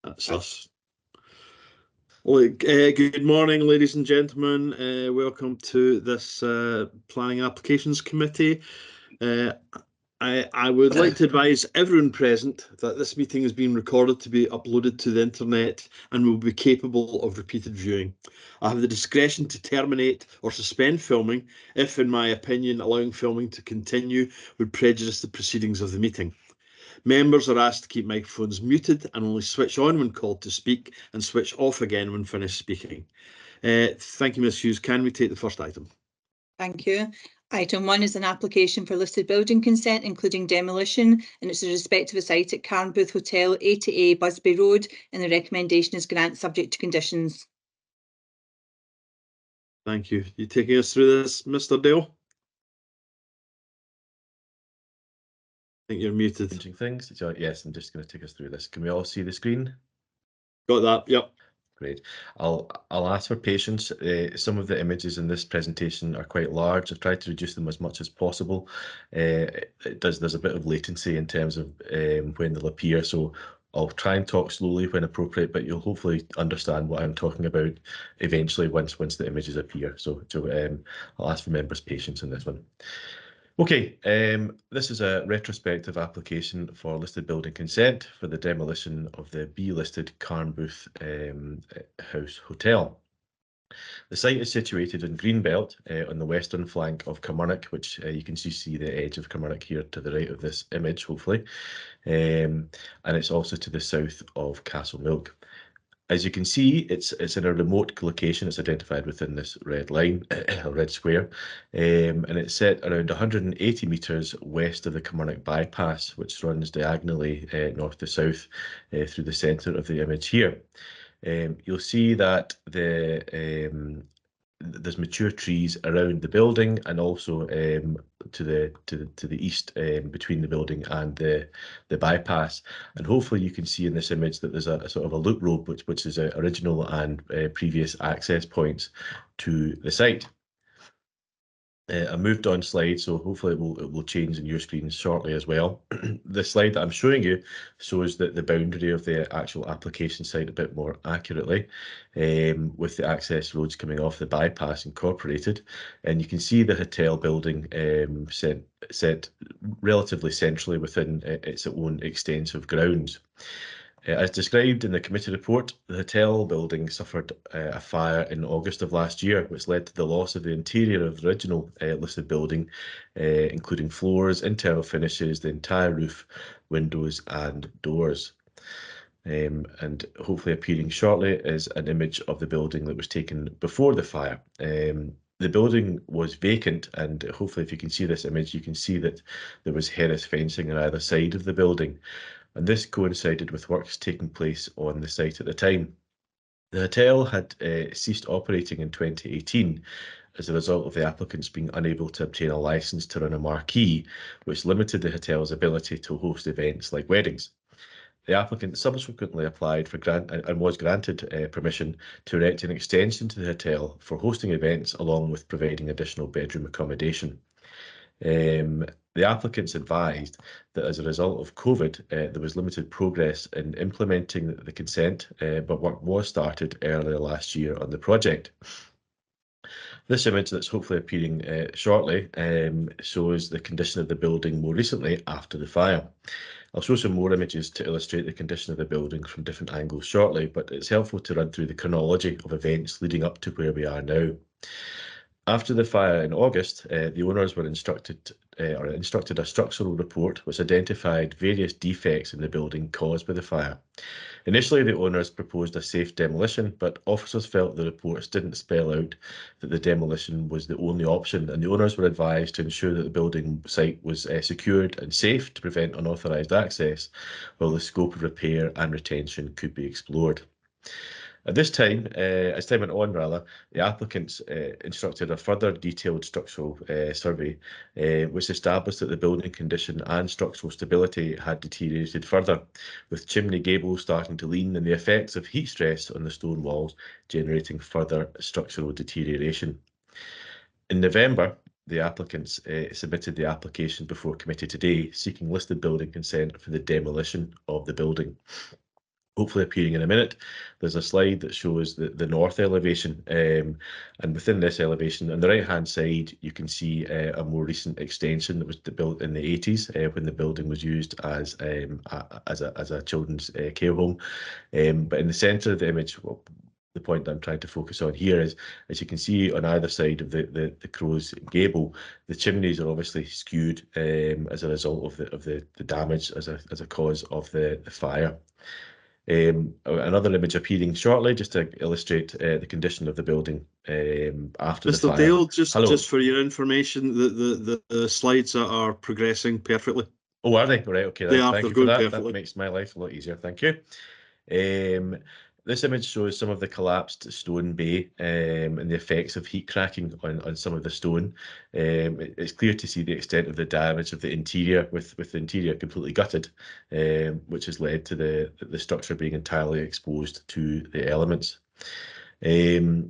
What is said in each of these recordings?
That's us. Well, good morning, ladies and gentlemen. Welcome to this Planning Applications Committee. I would like to advise everyone present that this meeting is being recorded to be uploaded to the internet and will be capable of repeated viewing. I have the discretion to terminate or suspend filming if, in my opinion, allowing filming to continue would prejudice the proceedings of the meeting. Members are asked to keep microphones muted and only switch on when called to speak and switch off again when finished speaking. Thank you, Ms. Hughes. Can we take the first item? Thank you. Item 1 is an application for listed building consent, including demolition, and it's with respect to a site at Carnbooth Hotel, 80A Busby Road, and the recommendation is grant subject to conditions. Thank you. You taking us through this, Mr. Dale? I think you're muted. Things. So, yes, I'm just going to take us through this. Can we all see the screen? Got that? Yep. Great. I'll ask for patience. Some of the images in this presentation are quite large. I've tried to reduce them as much as possible. There's a bit of latency in terms of when they'll appear, so I'll try and talk slowly when appropriate, but you'll hopefully understand what I'm talking about eventually once the images appear. So I'll ask for members' patience in this one. Okay, this is a retrospective application for listed building consent for the demolition of the B-listed Carnbooth House Hotel. The site is situated in Greenbelt on the western flank of Kilmarnock, which you can see the edge of Kilmarnock here to the right of this image, hopefully, and it's also to the south of Castlemilk. As you can see, it's in a remote location. It's identified within this red line, a red square, and it's set around 180 metres west of the Kilmarnock bypass, which runs diagonally north to south through the centre of the image here. You'll see that there's mature trees around the building and also to the east between the building and the bypass, and hopefully you can see in this image that there's a sort of a loop road which is original and previous access points to the site. I moved on slide, so hopefully it will change in your screen shortly as well. The slide that I'm showing you shows that the boundary of the actual application site a bit more accurately, with the access roads coming off the bypass incorporated, and you can see the hotel building set relatively centrally within its own extensive grounds. As described in the committee report, the hotel building suffered a fire in August of last year, which led to the loss of the interior of the original listed building, including floors, internal finishes, the entire roof, windows and doors. And hopefully appearing shortly is an image of the building that was taken before the fire. The building was vacant, and hopefully if you can see this image, you can see that there was Harris fencing on either side of the building, and this coincided with works taking place on the site at the time. The hotel had ceased operating in 2018 as a result of the applicants being unable to obtain a licence to run a marquee, which limited the hotel's ability to host events like weddings. The applicant subsequently applied for and was granted permission to erect an extension to the hotel for hosting events along with providing additional bedroom accommodation. The applicants advised that as a result of COVID, there was limited progress in implementing the consent, but work was started earlier last year on the project. This image that's hopefully appearing shortly shows the condition of the building more recently after the fire. I'll show some more images to illustrate the condition of the building from different angles shortly, but it's helpful to run through the chronology of events leading up to where we are now. After the fire in August, the owners were instructed a structural report which identified various defects in the building caused by the fire. Initially, the owners proposed a safe demolition, but officers felt the reports didn't spell out that the demolition was the only option, and the owners were advised to ensure that the building site was secured and safe to prevent unauthorised access, while the scope of repair and retention could be explored. At this time, as time went on rather, the applicants instructed a further detailed structural survey, which established that the building condition and structural stability had deteriorated further, with chimney gables starting to lean and the effects of heat stress on the stone walls generating further structural deterioration. In November, the applicants submitted the application before committee today, seeking listed building consent for the demolition of the building. hopefully appearing in a minute. There's a slide that shows the north elevation, and within this elevation on the right hand side you can see a more recent extension that was built in the 80s when the building was used as a children's care home. But in the centre of the image, well, the point that I'm trying to focus on here is, as you can see on either side of the crow's gable, the chimneys are obviously skewed as a result of the damage as a cause of the fire. Another image appearing shortly just to illustrate the condition of the building after the Mr. fire. Dale, Hello. just for your information, the slides are progressing perfectly. Oh, are they? Right, okay. They are. Thank They're you for going that. perfectly. That makes my life a lot easier. Thank you. This image shows some of the collapsed stone bay and the effects of heat cracking on some of the stone. It's clear to see the extent of the damage of the interior, with the interior completely gutted, which has led to the structure being entirely exposed to the elements. This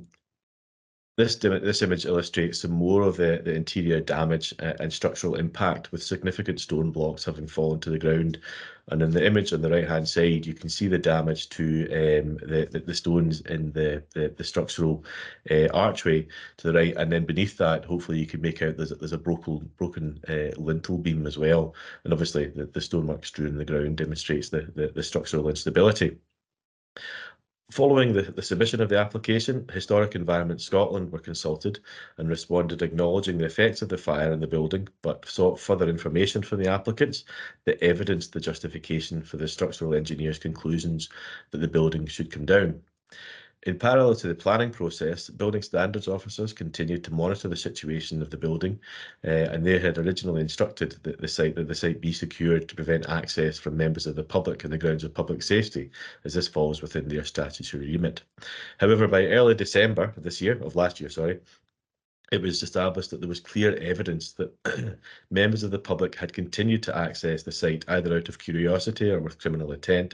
image illustrates some more of the interior damage and structural impact, with significant stone blocks having fallen to the ground. And in the image on the right hand side, you can see the damage to the stones in the structural archway to the right, and then beneath that, hopefully you can make out there's a broken lintel beam as well. And obviously the stonework strewn in the ground demonstrates the structural instability. Following the submission of the application, Historic Environment Scotland were consulted and responded acknowledging the effects of the fire in the building, but sought further information from the applicants that evidenced the justification for the structural engineer's conclusions that the building should come down. In parallel to the planning process, building standards officers continued to monitor the situation of the building, and they had originally instructed that the site be secured to prevent access from members of the public on the grounds of public safety, as this falls within their statutory remit. However, by early December of last year, it was established that there was clear evidence that members of the public had continued to access the site either out of curiosity or with criminal intent.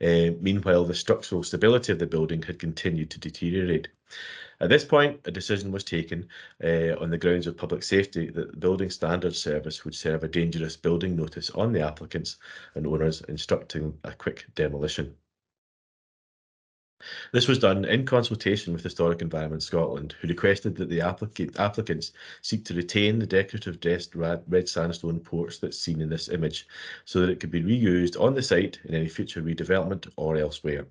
Meanwhile, the structural stability of the building had continued to deteriorate. At this point, a decision was taken on the grounds of public safety that the Building Standards Service would serve a dangerous building notice on the applicants and owners, instructing a quick demolition. This was done in consultation with Historic Environment Scotland, who requested that the applicants seek to retain the decorative dressed red sandstone porch that's seen in this image, so that it could be reused on the site in any future redevelopment or elsewhere.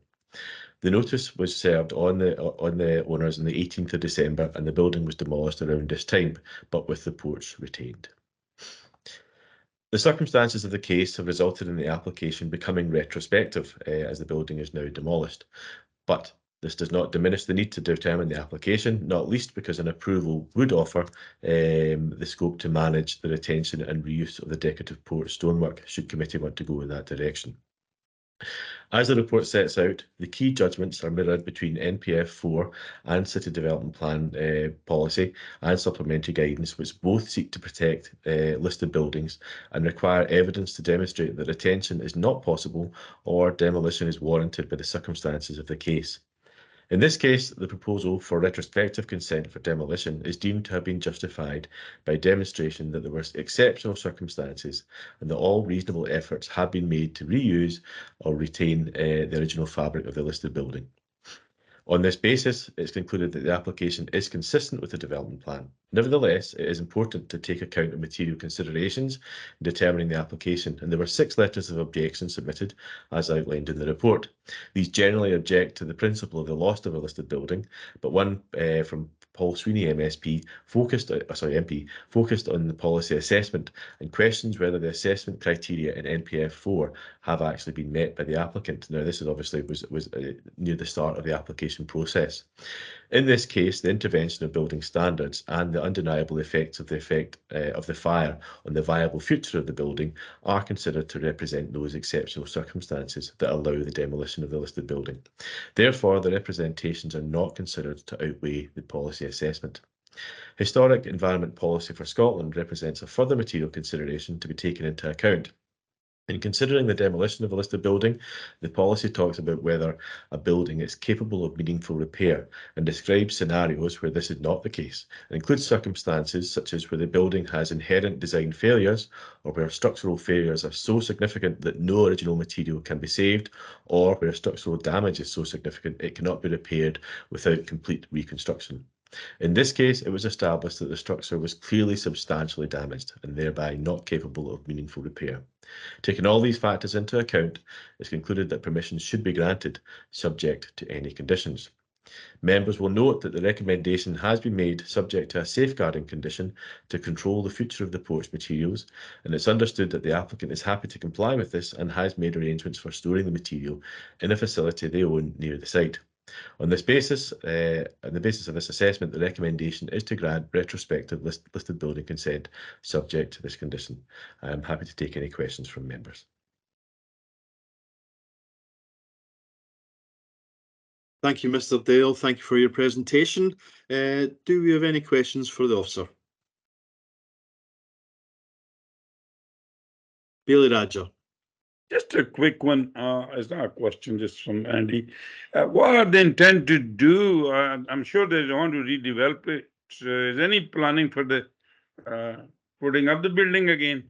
The notice was served on the owners on the 18th of December, and the building was demolished around this time, but with the porch retained. The circumstances of the case have resulted in the application becoming retrospective, as the building is now demolished. But this does not diminish the need to determine the application, not least because an approval would offer the scope to manage the retention and reuse of the decorative porch stonework, should committee want to go in that direction. As the report sets out, the key judgments are mirrored between NPF 4 and City Development Plan policy and supplementary guidance, which both seek to protect listed buildings and require evidence to demonstrate that retention is not possible or demolition is warranted by the circumstances of the case. In this case, the proposal for retrospective consent for demolition is deemed to have been justified by demonstration that there were exceptional circumstances and that all reasonable efforts have been made to reuse or retain the original fabric of the listed building. On this basis, it's concluded that the application is consistent with the development plan. Nevertheless, it is important to take account of material considerations in determining the application, and there were 6 letters of objection submitted, as outlined in the report. These generally object to the principle of the loss of a listed building, but one from Paul Sweeney MP focused on the policy assessment and questions whether the assessment criteria in NPF 4 have actually been met by the applicant. Now, this is obviously was near the start of the application process. In this case, the intervention of building standards and the undeniable effects of the fire on the viable future of the building are considered to represent those exceptional circumstances that allow the demolition of the listed building. Therefore, the representations are not considered to outweigh the policy assessment. Historic Environment Policy for Scotland represents a further material consideration to be taken into account. In considering the demolition of a listed building, the policy talks about whether a building is capable of meaningful repair and describes scenarios where this is not the case. It includes circumstances such as where the building has inherent design failures or where structural failures are so significant that no original material can be saved, or where structural damage is so significant it cannot be repaired without complete reconstruction. In this case, it was established that the structure was clearly substantially damaged and thereby not capable of meaningful repair. Taking all these factors into account, it's concluded that permission should be granted, subject to any conditions. Members will note that the recommendation has been made subject to a safeguarding condition to control the future of the porch materials, and it's understood that the applicant is happy to comply with this and has made arrangements for storing the material in a facility they own near the site. On the basis of this assessment, the recommendation is to grant retrospective listed building consent subject to this condition. I am happy to take any questions from members. Thank you, Mr. Dale. Thank you for your presentation. Do we have any questions for the officer? Bailey Raja. Just a quick one. It's not a question, just from Andy. What are they intend to do? I'm sure they want to redevelop it. Is any planning for the putting up the building again?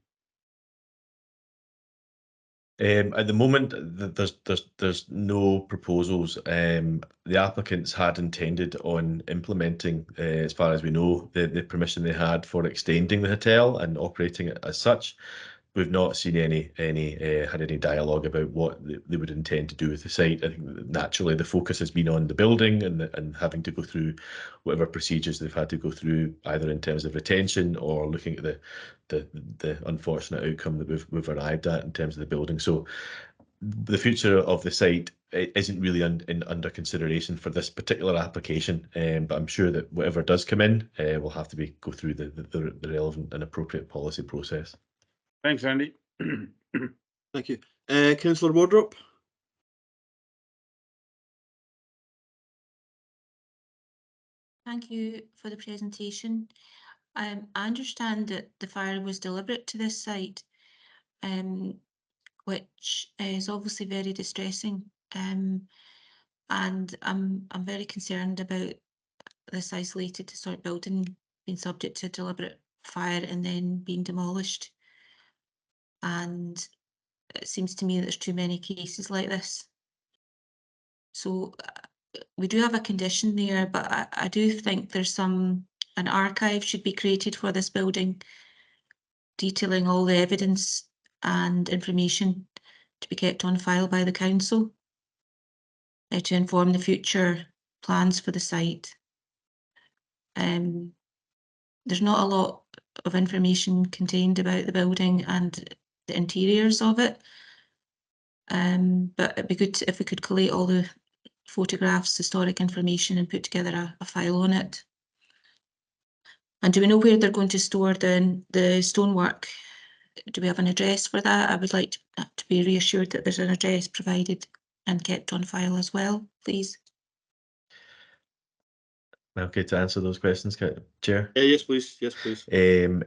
At the moment, there's no proposals. The applicants had intended on implementing, as far as we know, the permission they had for extending the hotel and operating it as such. We've not seen had any dialogue about what they would intend to do with the site. I think naturally the focus has been on the building and having to go through whatever procedures they've had to go through, either in terms of retention or looking at the unfortunate outcome that we've arrived at in terms of the building. So the future of the site isn't really under consideration for this particular application, but I'm sure that whatever does come in will have to go through the relevant and appropriate policy process. Thanks, Andy. Thank you. Councillor Wardrop. Thank you for the presentation. I understand that the fire was deliberate to this site, which is obviously very distressing. And I'm very concerned about this isolated historic building being subject to deliberate fire and then being demolished. And it seems to me that there's too many cases like this. So we do have a condition there, but I do think there's an archive should be created for this building, detailing all the evidence and information to be kept on file by the council to inform the future plans for the site. There's not a lot of information contained about the building and the interiors of it, but it'd be good if we could collate all the photographs, historic information, and put together a file on it. And do we know where they're going to store the stonework? Do we have an address for that? I would like to be reassured that there's an address provided and kept on file as well, please. Okay, to answer those questions, Chair? Yes, please. Yes, please.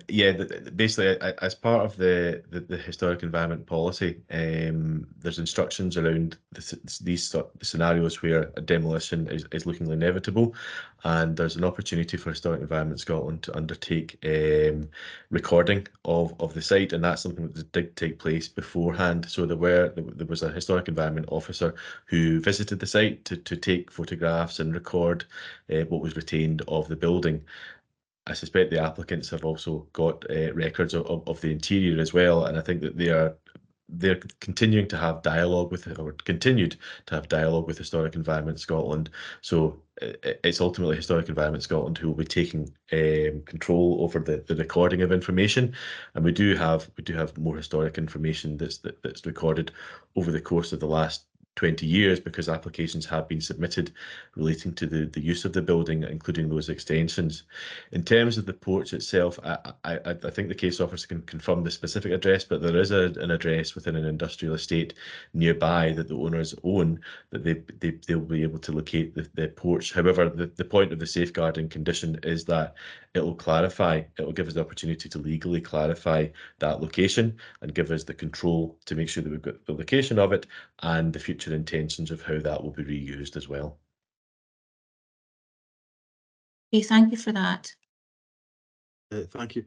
Yeah, basically, as part of the historic environment policy, there's instructions around these scenarios where a demolition is looking inevitable, and there's an opportunity for Historic Environment Scotland to undertake recording of the site, and that's something that did take place beforehand. So there was a historic environment officer who visited the site to take photographs and record what was retained of the building. I suspect the applicants have also got records of the interior as well, and I think that they're continuing to have dialogue with Historic Environment Scotland. So it's ultimately Historic Environment Scotland who will be taking control over the recording of information, and we do have more historic information that's recorded over the course of the last 20 years, because applications have been submitted relating to the use of the building, including those extensions. In terms of the porch itself, I think the case officer can confirm the specific address, but there is an address within an industrial estate nearby that the owners own that they'll be able to locate the porch. However, the point of the safeguarding condition is that it will clarify, it will give us the opportunity to legally clarify that location and give us the control to make sure that we've got the location of it and the future intentions of how that will be reused as well. Okay, thank you for that. Thank you.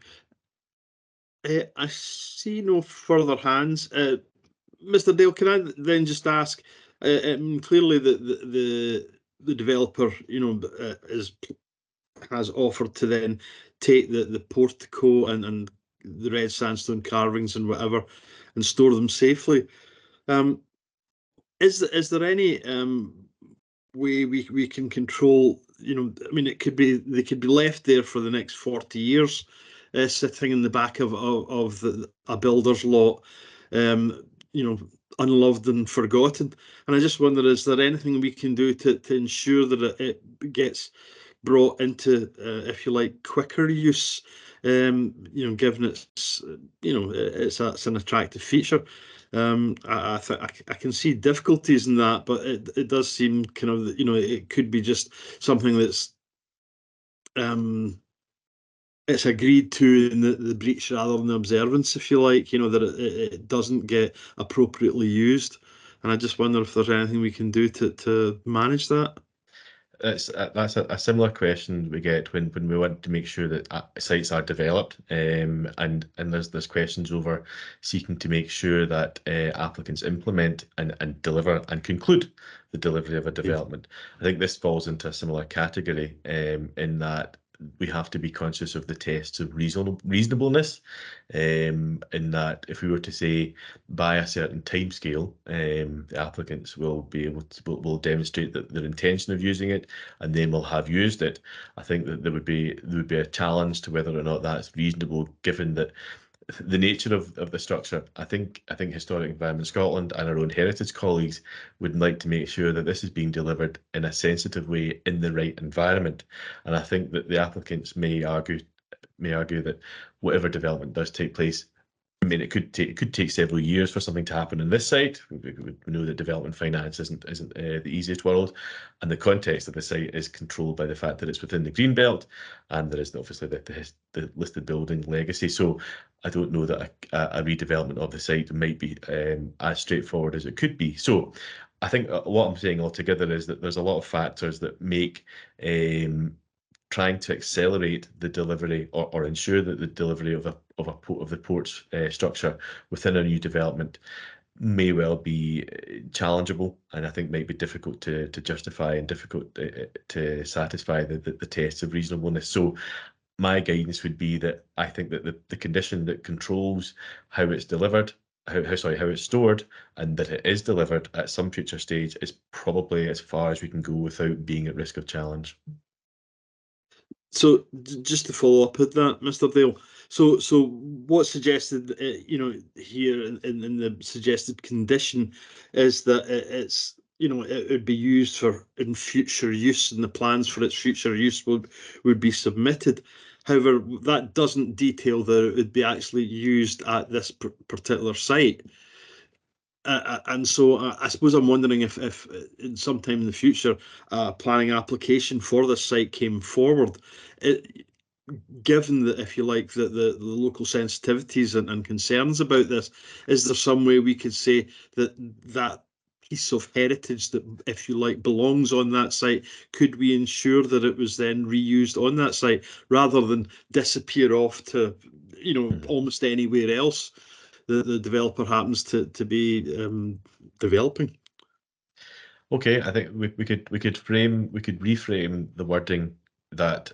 I see no further hands. Mr. Dale, can I then just ask? Clearly, the developer, has offered to then take the portico and the red sandstone carvings and whatever, and store them safely. Is there any way we can control? I mean, they could be left there for the next 40 years, sitting in the back of a builder's lot, unloved and forgotten. And I just wonder, is there anything we can do to ensure that it gets brought into, if you like, quicker use? Given it's an attractive feature. I can see difficulties in that, but it does seem kind of, it could be just something that's it's agreed to in the breach rather than the observance, if you like, that it doesn't get appropriately used. And I just wonder if there's anything we can do to manage that. That's a similar question we get when we want to make sure that sites are developed, and there's questions over seeking to make sure that applicants implement and deliver and conclude the delivery of a development. I think this falls into a similar category in that we have to be conscious of the tests of reasonableness, in that if we were to say by a certain timescale, the applicants will be able to will demonstrate that their intention of using it, and then will have used it. I think that there would be a challenge to whether or not that's reasonable, given that the nature of the structure. I think Historic Environment Scotland and our own heritage colleagues would like to make sure that this is being delivered in a sensitive way in the right environment. And I think that the applicants may argue that whatever development does take place, I mean, it could take several years for something to happen in this site. We know that development finance isn't the easiest world, and the context of the site is controlled by the fact that it's within the green belt, and there is obviously the listed building legacy. So I don't know that a redevelopment of the site might be as straightforward as it could be. So I think what I'm saying altogether is that there's a lot of factors that make trying to accelerate the delivery or ensure that the delivery of the port's structure within a new development may well be challengeable, and I think might be difficult to justify and difficult to satisfy the tests of reasonableness. So my guidance would be that I think that the condition that controls how it's delivered, how it's stored, and that it is delivered at some future stage is probably as far as we can go without being at risk of challenge. So just to follow up with that, Mr. Dale, so what's suggested, here in the suggested condition is that it's, it would be used in future use, and the plans for its future use would be submitted. However, that doesn't detail that it would be actually used at this particular site. And so I suppose I'm wondering if in sometime in the future a planning application for this site came forward, given that, if you like, the local sensitivities and concerns about this, is there some way we could say that piece of heritage that, if you like, belongs on that site, could we ensure that it was then reused on that site rather than disappear off to, almost anywhere else the developer happens to be developing? Okay, I think we could reframe the wording that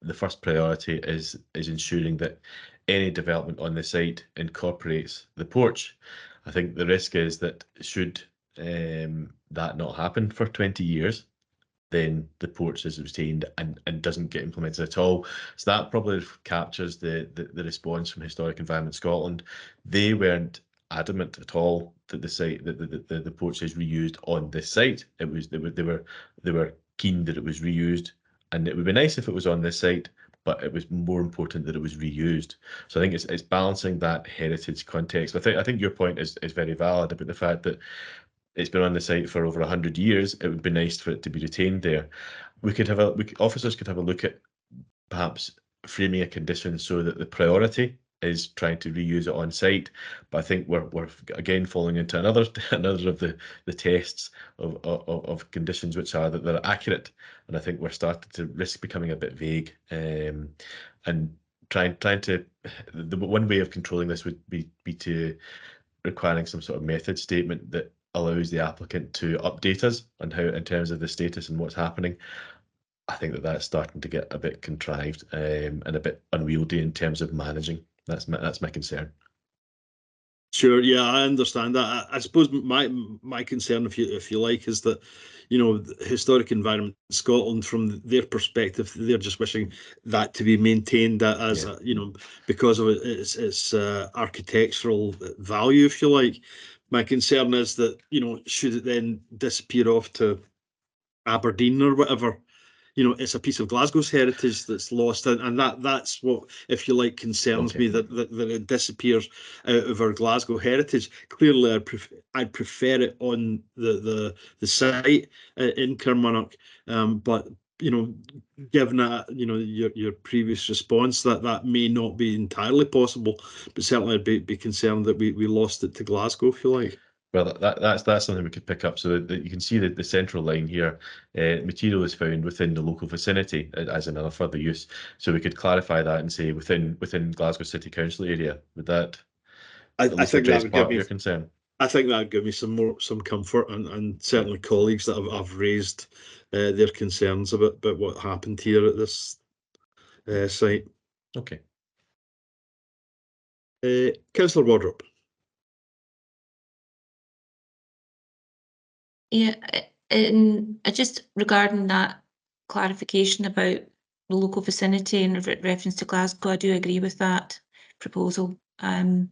the first priority is ensuring that any development on the site incorporates the porch. I think the risk is that should that not happen for 20 years, then the porch is retained and doesn't get implemented at all. So that probably captures the response from Historic Environment Scotland. They weren't adamant at all that the site that the porch is reused on this site. It was they were keen that it was reused, and it would be nice if it was on this site, but it was more important that it was reused. So I think it's balancing that heritage context. I think your point is very valid about the fact that it's been on the site for over 100 years. It would be nice for it to be retained there. Officers could have a look at perhaps framing a condition so that the priority is trying to reuse it on site. But I think we're again falling into another of the tests of conditions which are that they're accurate, and I think we're starting to risk becoming a bit vague, and trying to the one way of controlling this would be to requiring some sort of method statement that allows the applicant to update us on how, in terms of the status and what's happening. I think that that's starting to get a bit contrived, and a bit unwieldy in terms of managing. That's my concern. Sure, yeah, I understand that. I suppose my concern, if you like, is that, you know, the Historic Environment Scotland, from their perspective, they're just wishing that to be maintained as Yeah. you know, because of its architectural value, if you like. My concern is that, you know, should it then disappear off to Aberdeen or whatever, you know, it's a piece of Glasgow's heritage that's lost, and that's what, if you like, concerns Okay. me, that it disappears out of our Glasgow heritage. Clearly, I'd prefer it on the site in Kilmarnock, but you know, given that, you know, your previous response, that may not be entirely possible, but certainly I'd be concerned that we lost it to Glasgow, if you like. Well, that's something we could pick up. So that you can see the central line here. Material is found within the local vicinity as another further use. So we could clarify that and say within Glasgow City Council area. Would that I at least think that address would part give of me your concern? I think that would give me some comfort, and certainly colleagues that have raised their concerns about what happened here at this site. Okay. Councillor Wardrop. Yeah, just regarding that clarification about the local vicinity in reference to Glasgow, I do agree with that proposal. I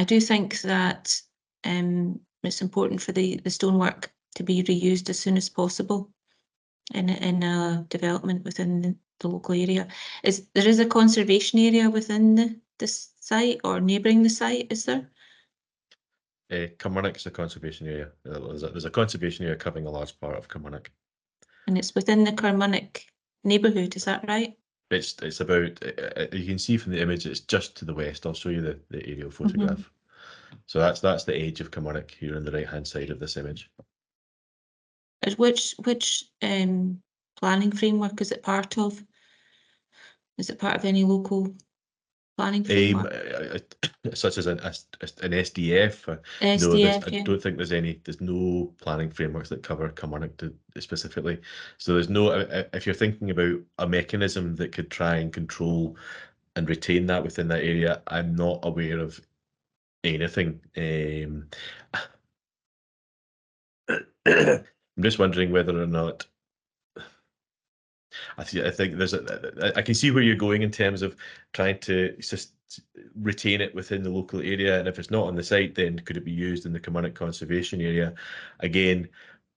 do think that it's important for the stonework to be reused as soon as possible in a development within the local area. There is a conservation area within this site or neighbouring the site, is there? Kilmarnock is a conservation area. There's a conservation area covering a large part of Kilmarnock. And it's within the Kilmarnock neighbourhood, is that right? It's about, you can see from the image, it's just to the west. I'll show you the aerial photograph. So that's the edge of Kilmarnock here on the right hand side of this image. Which planning framework is it part of? Is it part of any local planning framework? Such as an SDF. No, SDF, I yeah. don't think there's no planning frameworks that cover Kilmarnock specifically. So there's no, if you're thinking about a mechanism that could try and control and retain that within that area, I'm not aware of anything. I'm just wondering whether or not, I think I can see where you're going in terms of trying to just retain it within the local area, and if it's not on the site, then could it be used in the Kilmarnock conservation area? Again,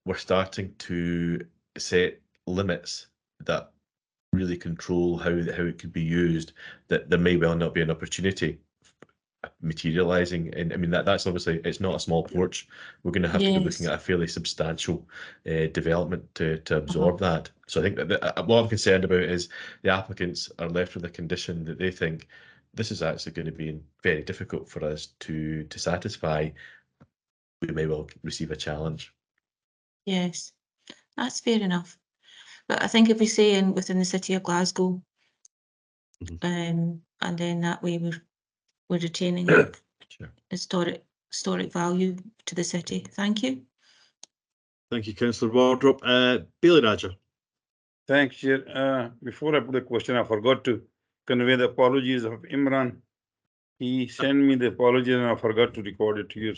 we're starting to set limits that really control how it could be used, that there may well not be an opportunity materializing. And I mean, that's obviously, it's not a small porch. We're going to have to be looking at a fairly substantial development to absorb that. So I think that what I'm concerned about is the applicants are left with a condition that they think this is actually going to be very difficult for us to satisfy. We may well receive a challenge. Yes, that's fair enough. But I think if we say within the city of Glasgow, and then that way we're retaining Sure. historic value to the city. Thank you. Thank you, Councillor Wardrop. Bailey Raja. Thanks, Chair. Before I put a question, I forgot to convey the apologies of Imran. He sent me the apologies and I forgot to record it to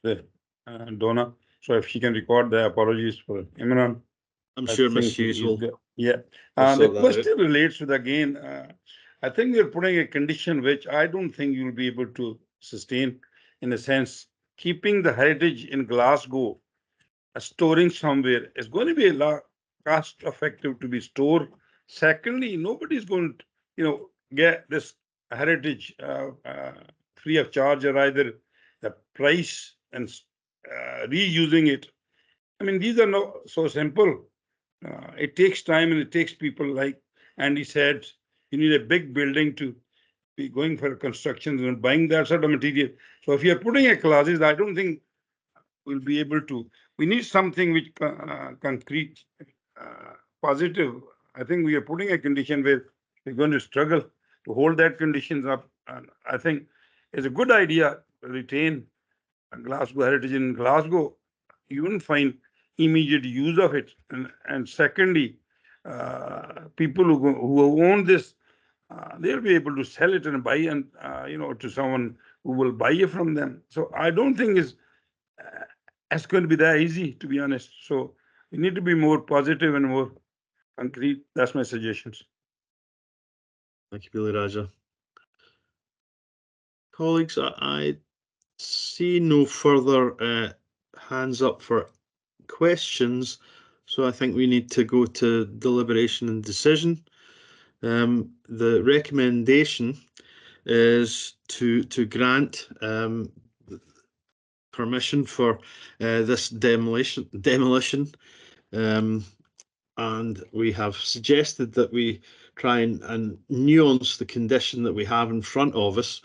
the Donna. So if she can record the apologies for Imran. I'm sure Ms. Hughes will. Yeah. The question relates to again, I think we're putting a condition which I don't think you'll be able to sustain, in a sense, keeping the heritage in Glasgow, storing somewhere is going to be a lot cost effective to be stored. Secondly, nobody's going to, get this heritage free of charge, or either the price and reusing it. I mean, these are not so simple. It takes time and it takes people like And he said, you need a big building to be going for construction and buying that sort of material. So if you're putting a clauses, I don't think we'll be able to. We need something which concrete, positive. I think we are putting a condition where we're going to struggle to hold that conditions up. And I think it's a good idea to retain Glasgow heritage in Glasgow. You won't find immediate use of it. And secondly, people who own this, they'll be able to sell it and buy and to someone who will buy it from them. So I don't think it's going to be that easy, to be honest. So we need to be more positive and more concrete. That's my suggestions. Thank you, Billy Raja. Colleagues, I see no further hands up for questions, so I think we need to go to deliberation and decision. The recommendation is to grant permission for this demolition, and we have suggested that we try and nuance the condition that we have in front of us,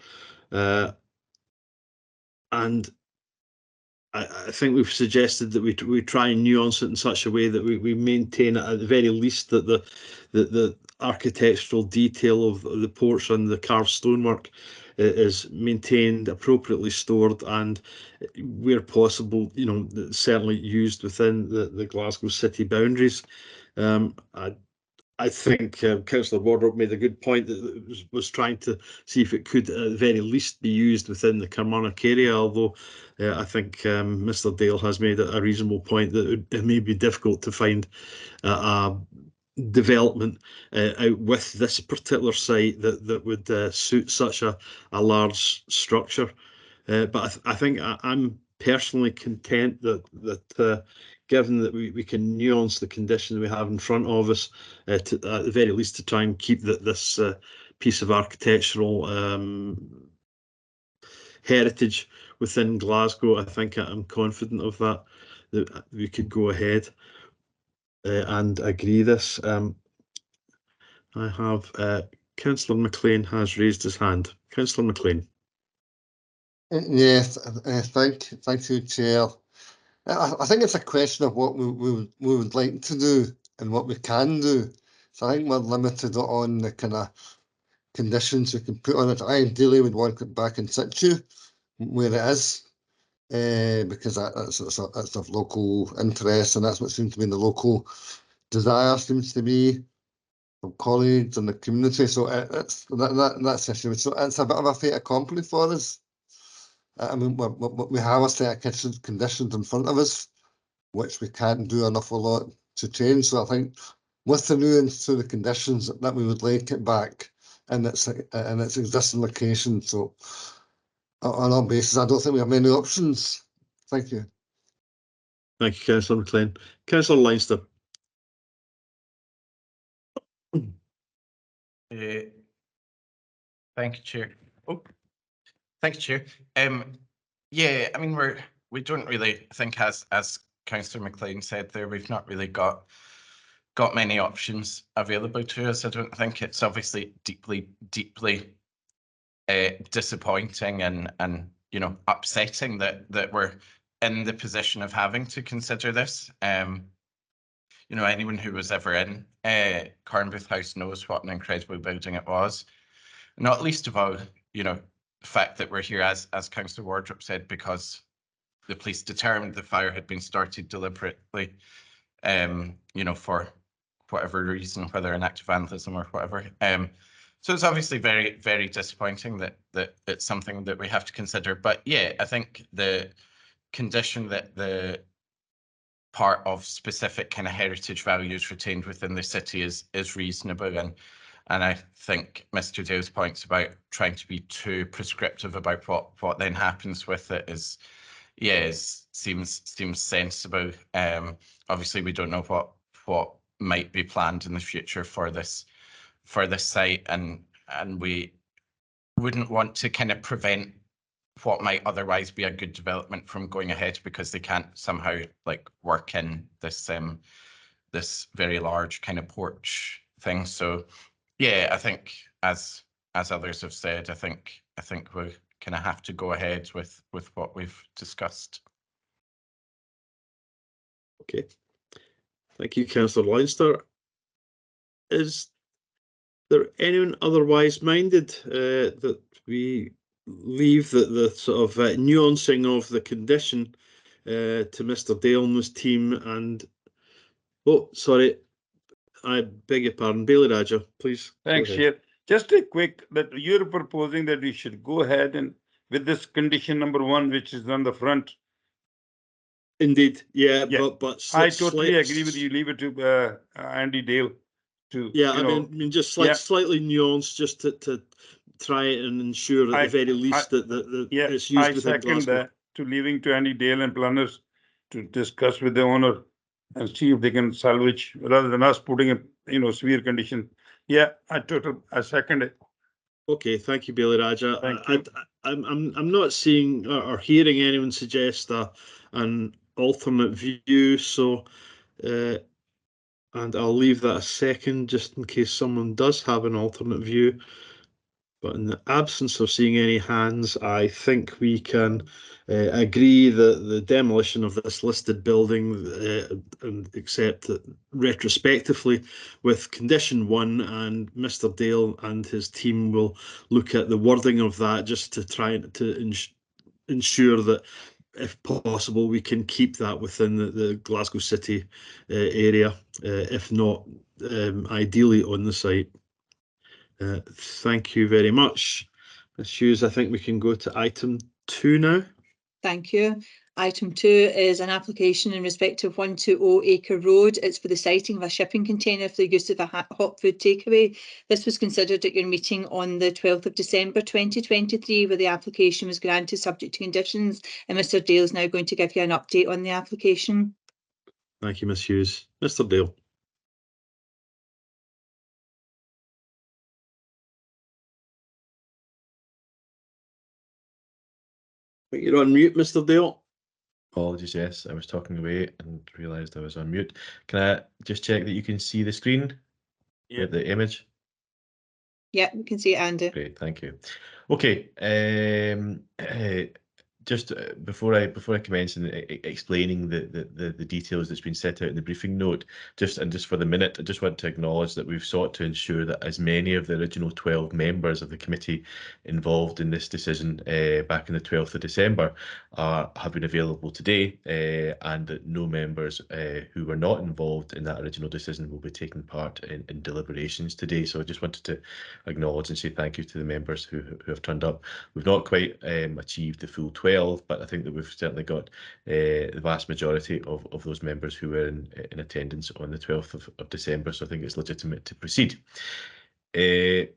and I think we've suggested that we try and nuance it in such a way that we maintain at the very least that the architectural detail of the porch and the carved stonework is maintained, appropriately stored, and where possible, certainly used within the Glasgow city boundaries. I think Councillor Wardrop made a good point that was trying to see if it could at the very least be used within the Kilmarnock area, although I think Mr Dale has made a reasonable point that it may be difficult to find a development out with this particular site that would suit such a large structure. But I think I'm personally content that given that we can nuance the condition we have in front of us, at the very least to try and keep this piece of architectural heritage within Glasgow. I think I'm confident of that we could go ahead and agree this. I have Councillor McLean has raised his hand. Councillor McLean. Yes, thank you, Chair. I think it's a question of what we would like to do and what we can do. So I think we're limited on the kind of conditions we can put on it. I ideally would want it back in situ where it is, because that's of local interest, and that's what seems to be the local desire, seems to be from colleagues and the community. So that's the issue. So it's a bit of a fait accompli for us. I mean, we have a set of conditions in front of us, which we can't do an awful lot to change. So I think with the nuance to the conditions that we would like it back in its existing location. So on our basis, I don't think we have many options. Thank you. Thank you, Councillor McLean. Councillor Leinster. Thank you, Chair. Oh, thank you, Chair. Yeah, I mean, we don't really think, as Councillor McLean said there, we've not really got many options available to us. I don't think. It's obviously deeply disappointing and upsetting that we're in the position of having to consider this. Anyone who was ever in Carnbooth House knows what an incredible building it was. Not least of all, the fact that we're here, as Councillor Wardrop said, because the police determined the fire had been started deliberately, for whatever reason, whether an act of vandalism or whatever. So it's obviously very, very disappointing that it's something that we have to consider. But yeah, I think the condition that the part of specific kind of heritage values retained within the city is reasonable, and I think Mr. Dale's points about trying to be too prescriptive about what then happens with it seems sensible. Obviously, we don't know what might be planned in the future for this site, and we wouldn't want to kind of prevent what might otherwise be a good development from going ahead because they can't somehow work in this this very large kind of porch things. So yeah, I think as others have said, I think we kind of have to go ahead with what we've discussed. Okay. Thank you, Councillor Leinster. Is there anyone otherwise minded that we leave the sort of nuancing of the condition to Mr. Dale and his team? And oh, sorry, I beg your pardon, Bailey Raja, please. Thanks, Chair. Just a quick, that you're proposing that we should go ahead and with this condition number 1, which is on the front. Indeed, yeah. Yeah. But I totally agree with you. Leave it to Andy Dale to, yeah, I mean, just slightly nuanced, just to try and ensure at the very least that it's used within second Glasgow. that, to leaving to Andy Dale and planners to discuss with the owner and see if they can salvage, rather than us putting a severe condition. Yeah, I second it. Okay, thank you, Bailey Raja. Thank you. I'm not seeing or hearing anyone suggest an alternate view, so and I'll leave that a second just in case someone does have an alternate view. But in the absence of seeing any hands, I think we can agree that the demolition of this listed building and accept that retrospectively with condition 1, and Mr. Dale and his team will look at the wording of that just to try to ensure that if possible we can keep that within the Glasgow City area, if not ideally on the site. Thank you very much. Ms. Hughes, I think we can go to item 2 now. Thank you. Item 2 is an application in respect of 120 Acre Road. It's for the siting of a shipping container for the use of a hot food takeaway. This was considered at your meeting on the 12th of December 2023, where the application was granted subject to conditions, and Mr. Dale is now going to give you an update on the application. Thank you, Ms. Hughes. Mr. Dale. You're on mute, Mr. Dale. Apologies, yes, I was talking away and realised I was on mute. Can I just check that you can see the screen? Yeah. The image? Yeah, we can see it, Andy. Great, thank you. Okay, just before I commence in explaining the details that's been set out in the briefing note, just for the minute, I just want to acknowledge that we've sought to ensure that as many of the original 12 members of the committee involved in this decision back on the 12th of December have been available today, and that no members who were not involved in that original decision will be taking part in deliberations today. So I just wanted to acknowledge and say thank you to the members who have turned up. We've not quite achieved the full 12, but I think that we've certainly got the vast majority of those members who were in attendance on the 12th of December, so I think it's legitimate to proceed.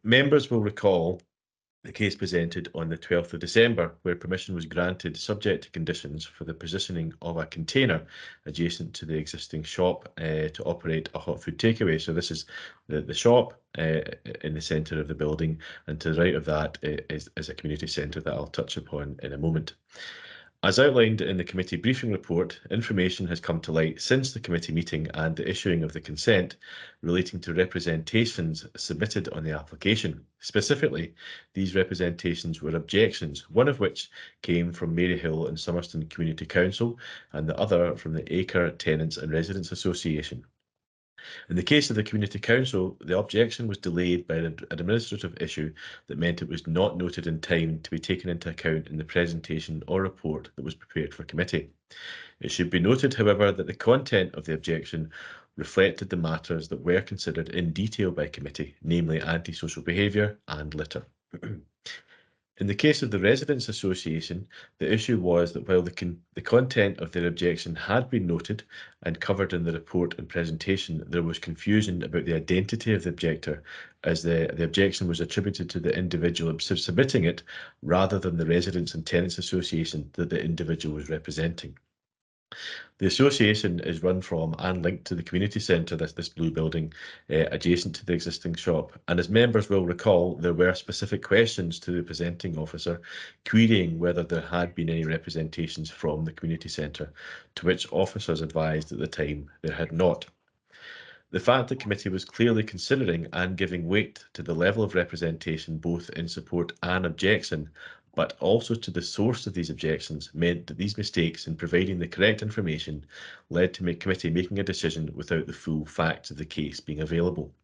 Members will recall the case presented on the 12th of December, where permission was granted subject to conditions for the positioning of a container adjacent to the existing shop to operate a hot food takeaway. So this is the shop in the centre of the building, and to the right of that is a community centre that I'll touch upon in a moment. As outlined in the committee briefing report, information has come to light since the committee meeting and the issuing of the consent relating to representations submitted on the application. Specifically, these representations were objections, one of which came from Maryhill and Summerston Community Council and the other from the Acre Tenants and Residents Association. In the case of the Community Council, the objection was delayed by an administrative issue that meant it was not noted in time to be taken into account in the presentation or report that was prepared for committee. It should be noted, however, that the content of the objection reflected the matters that were considered in detail by committee, namely antisocial behaviour and litter. In the case of the Residents Association, the issue was that while the content of their objection had been noted and covered in the report and presentation, there was confusion about the identity of the objector, as the objection was attributed to the individual submitting it rather than the Residents and Tenants Association that the individual was representing. The association is run from and linked to the community centre, this blue building, adjacent to the existing shop. And as members will recall, there were specific questions to the presenting officer querying whether there had been any representations from the community centre, to which officers advised at the time there had not. The fact the committee was clearly considering and giving weight to the level of representation both in support and objection, but also to the source of these objections, meant that these mistakes in providing the correct information led to the committee making a decision without the full facts of the case being available.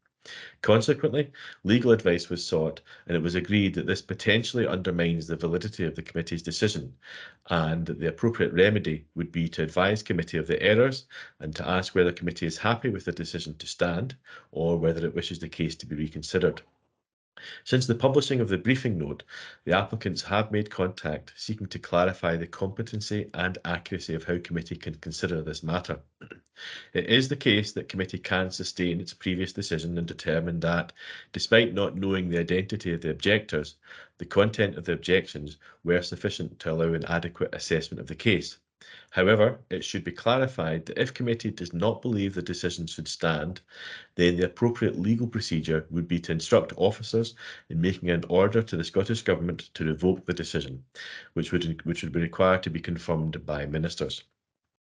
Consequently, legal advice was sought, and it was agreed that this potentially undermines the validity of the committee's decision, and that the appropriate remedy would be to advise committee of the errors and to ask whether the committee is happy with the decision to stand or whether it wishes the case to be reconsidered. Since the publishing of the briefing note, the applicants have made contact seeking to clarify the competency and accuracy of how committee can consider this matter. It is the case that committee can sustain its previous decision and determine that, despite not knowing the identity of the objectors, the content of the objections were sufficient to allow an adequate assessment of the case. However, it should be clarified that if committee does not believe the decision should stand, then the appropriate legal procedure would be to instruct officers in making an order to the Scottish Government to revoke the decision, which would be required to be confirmed by ministers.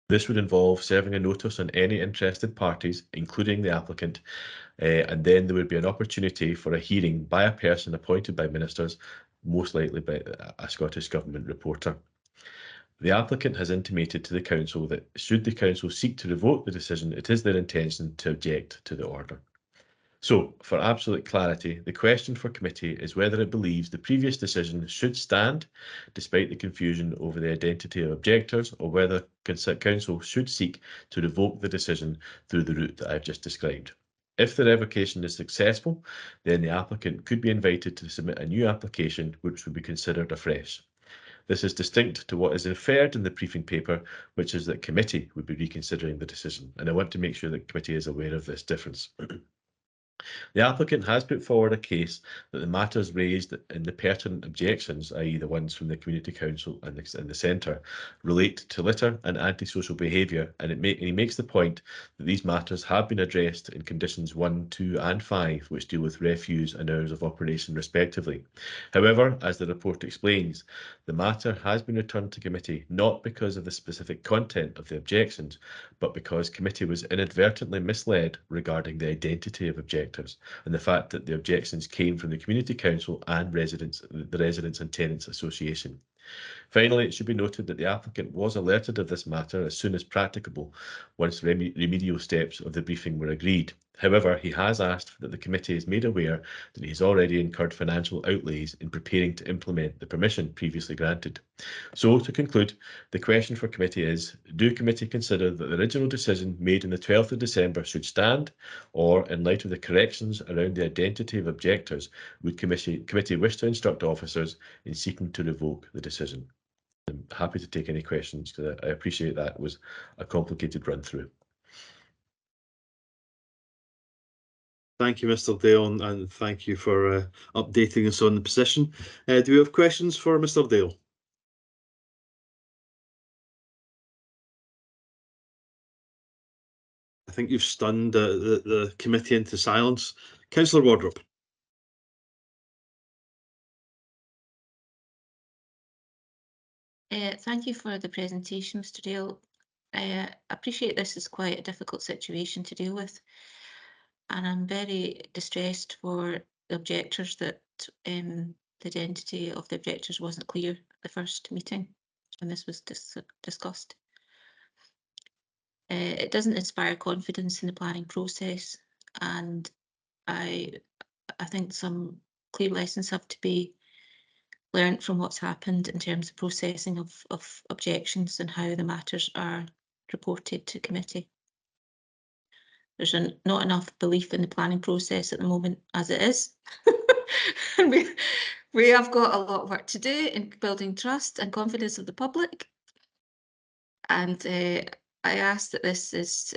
This would involve serving a notice on any interested parties, including the applicant, and then there would be an opportunity for a hearing by a person appointed by ministers, most likely by a Scottish Government reporter. The applicant has intimated to the Council that should the Council seek to revoke the decision, it is their intention to object to the order. So, for absolute clarity, the question for committee is whether it believes the previous decision should stand, despite the confusion over the identity of objectors, or whether Council should seek to revoke the decision through the route that I've just described. If the revocation is successful, then the applicant could be invited to submit a new application, which would be considered afresh. This is distinct to what is inferred in the briefing paper, which is that committee would be reconsidering the decision, and I want to make sure that committee is aware of this difference. The applicant has put forward a case that the matters raised in the pertinent objections, i.e. the ones from the Community Council and the Centre, relate to litter and antisocial behaviour, and he makes the point that these matters have been addressed in conditions 1, 2 and 5, which deal with refuse and hours of operation respectively. However, as the report explains, the matter has been returned to committee not because of the specific content of the objections, but because committee was inadvertently misled regarding the identity of objectors and the fact that the objections came from the Community Council and the Residents and Tenants Association. Finally, it should be noted that the applicant was alerted of this matter as soon as practicable once remedial steps of the briefing were agreed. However, he has asked that the committee is made aware that he has already incurred financial outlays in preparing to implement the permission previously granted. So, to conclude, the question for committee is, do committee consider that the original decision made on the 12th of December should stand, or in light of the corrections around the identity of objectors, would committee wish to instruct officers in seeking to revoke the decision? I'm happy to take any questions because I appreciate that was a complicated run through. Thank you, Mr. Dale, and thank you for updating us on the position. Do we have questions for Mr. Dale? I think you've stunned the committee into silence. Councillor Wardrop. Thank you for the presentation, Mr. Dale. I appreciate this is quite a difficult situation to deal with, and I'm very distressed for the objectors that the identity of the objectors wasn't clear at the first meeting when this was discussed. It doesn't inspire confidence in the planning process, and I think some clear lessons have to be learned from what's happened in terms of processing of objections and how the matters are reported to committee. There's not enough belief in the planning process at the moment as it is. we have got a lot of work to do in building trust and confidence of the public. And I ask that this is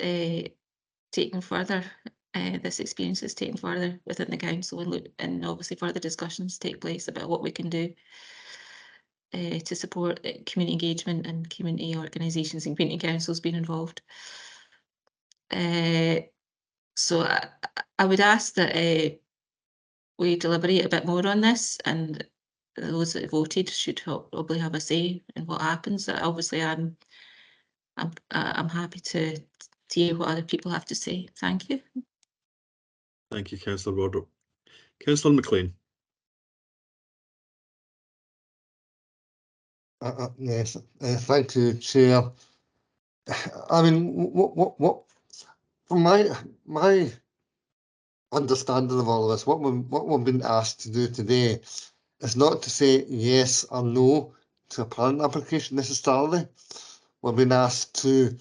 taken further, this experience is taken further within the council and obviously further discussions take place about what we can do to support community engagement and community organisations and community councils being involved. So I would ask that we deliberate a bit more on this, and those that voted should probably have a say in what happens. Obviously, I'm happy to see what other people have to say. Thank you. Thank you, Councillor Wardrop. Councillor McLean. Yes, thank you, Chair. I mean, what from my understanding of all of this, what we've been asked to do today is not to say yes or no to a planning application necessarily. We've been asked to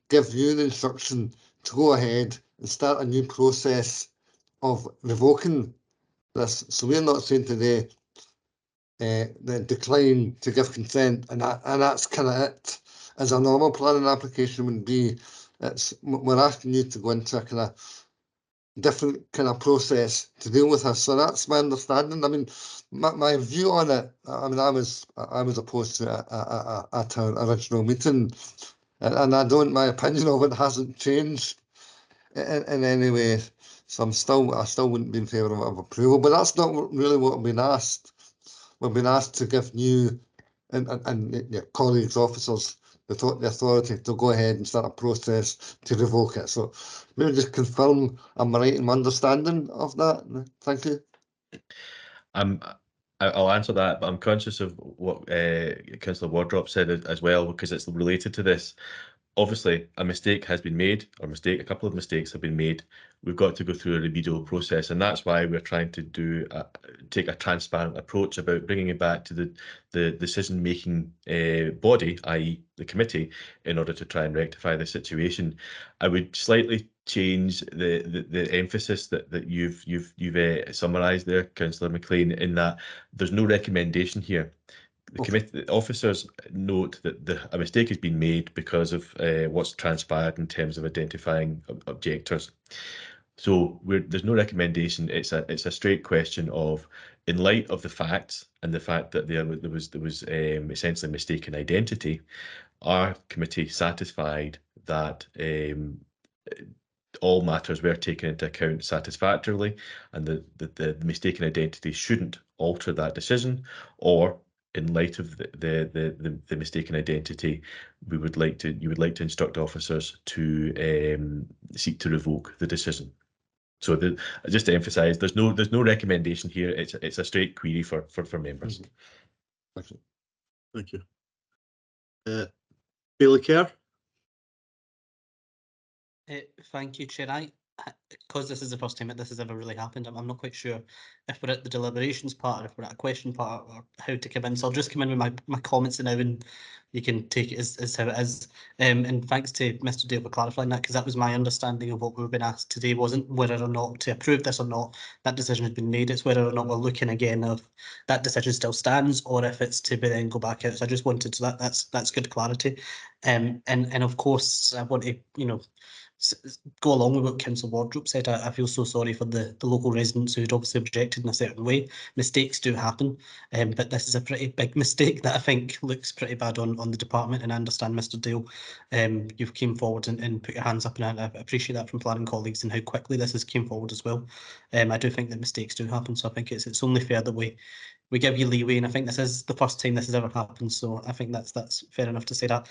give you the instruction to go ahead and start a new process of revoking this. So we're not saying today the decline to give consent, and that's kind of it. As a normal planning application would be, we're asking you to go into a kind of different kind of process to deal with this. So that's my understanding. I mean, my view on it. I mean, I was opposed to it at our original meeting, and I don't. My opinion of it hasn't changed in any way. So I still wouldn't be in favour of approval. But that's not really what we've been asked. We've been asked to give you and your colleagues, officers, the authority to go ahead and start a process to revoke it. So maybe just confirm I'm right in my understanding of that. Thank you. I'll answer that, but I'm conscious of what Councillor Wardrop said as well, because it's related to this. Obviously, a mistake has been made, a couple of mistakes have been made. We've got to go through a remedial process, and that's why we're trying to take a transparent approach about bringing it back to the decision-making body, i.e. the committee, in order to try and rectify the situation. I would slightly change the emphasis that you've summarised there, Councillor McLean, in that there's no recommendation here. The committee officers note that a mistake has been made because of what's transpired in terms of identifying objectors. So there's no recommendation. It's a straight question of, in light of the facts and the fact that there was essentially mistaken identity, are committee satisfied that all matters were taken into account satisfactorily, and the mistaken identity shouldn't alter that decision, or in light of the mistaken identity, you would like to instruct officers to seek to revoke the decision. So just to emphasise, there's no recommendation here. It's a straight query for members. Thank you. Bailey Kerr. Thank you, Chair. Because this is the first time that this has ever really happened, I'm not quite sure if we're at the deliberations part or if we're at a question part or how to come in. So I'll just come in with my comments now, and you can take it as how it is. And thanks to Mr. Dale for clarifying that, because that was my understanding of what we've been asked today. Wasn't whether or not to approve this or not. That decision has been made. It's whether or not we're looking again if that decision still stands or if it's to then go back out. So I just wanted to that's good clarity. And of course I want to go along with what Councillor Wardrop said. I feel so sorry for the local residents who had obviously objected in a certain way. Mistakes do happen, but this is a pretty big mistake that I think looks pretty bad on the department, and I understand, Mr. Dale, you've came forward and put your hands up, and I appreciate that from planning colleagues and how quickly this has came forward as well. I do think that mistakes do happen, so I think it's only fair that we give you leeway, and I think this is the first time this has ever happened, so I think that's fair enough to say that.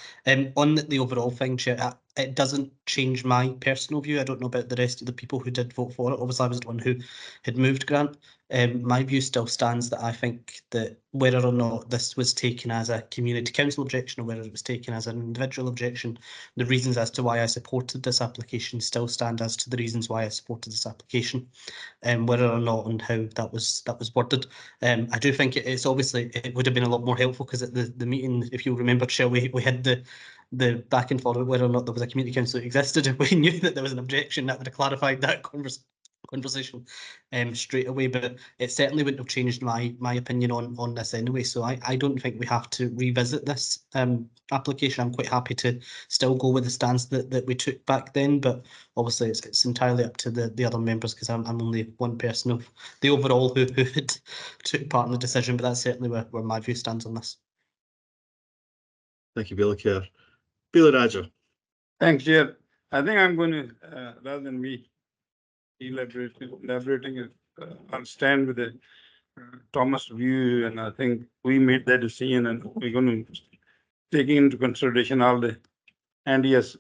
On the overall thing, Chair, it doesn't change my personal view. I don't know about the rest of the people who did vote for it. Obviously, I was the one who had moved Grant. My view still stands that I think that whether or not this was taken as a community council objection or whether it was taken as an individual objection, the reasons as to why I supported this application still stand as to the reasons why I supported this application, whether or not and how that was worded. I do think it's obviously it would have been a lot more helpful, because at the meeting, if you remember, Chair, we had the back and forth whether or not there was a community council that existed. If we knew that there was an objection, that would have clarified that conversation straight away. But it certainly wouldn't have changed my opinion on this anyway. So I don't think we have to revisit this application. I'm quite happy to still go with the stance that we took back then. But obviously, it's entirely up to the other members, because I'm only one person of the overall who had took part in the decision. But that's certainly where my view stands on this. Thank you, Bailey Kerr. Bailey Raja. Thanks, Chair. I think I'm going to, rather than me elaborating, I'll stand with the Thomas view, and I think we made that decision, and we're going to take into consideration all the Andy has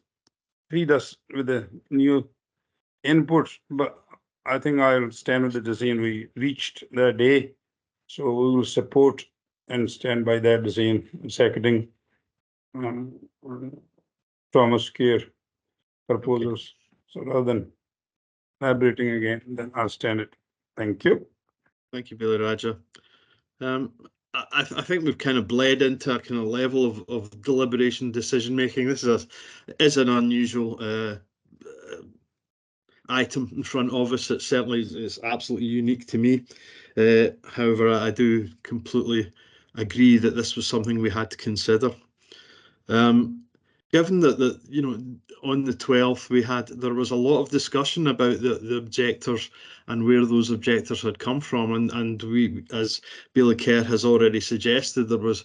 feed us with the new inputs, but I think I'll stand with the decision we reached that day. So we will support and stand by that decision, seconding Thomas Care proposals. So rather than elaborating again, then I'll stand it. Thank you. Thank you, Billy Raja. I think we've kind of bled into a kind of level of deliberation decision making. This is an unusual item in front of us. It certainly is absolutely unique to me. However, I do completely agree that this was something we had to consider. Given that you know, on the 12th there was a lot of discussion about the objectors and where those objectors had come from, and we, as Baillie Kerr has already suggested, there was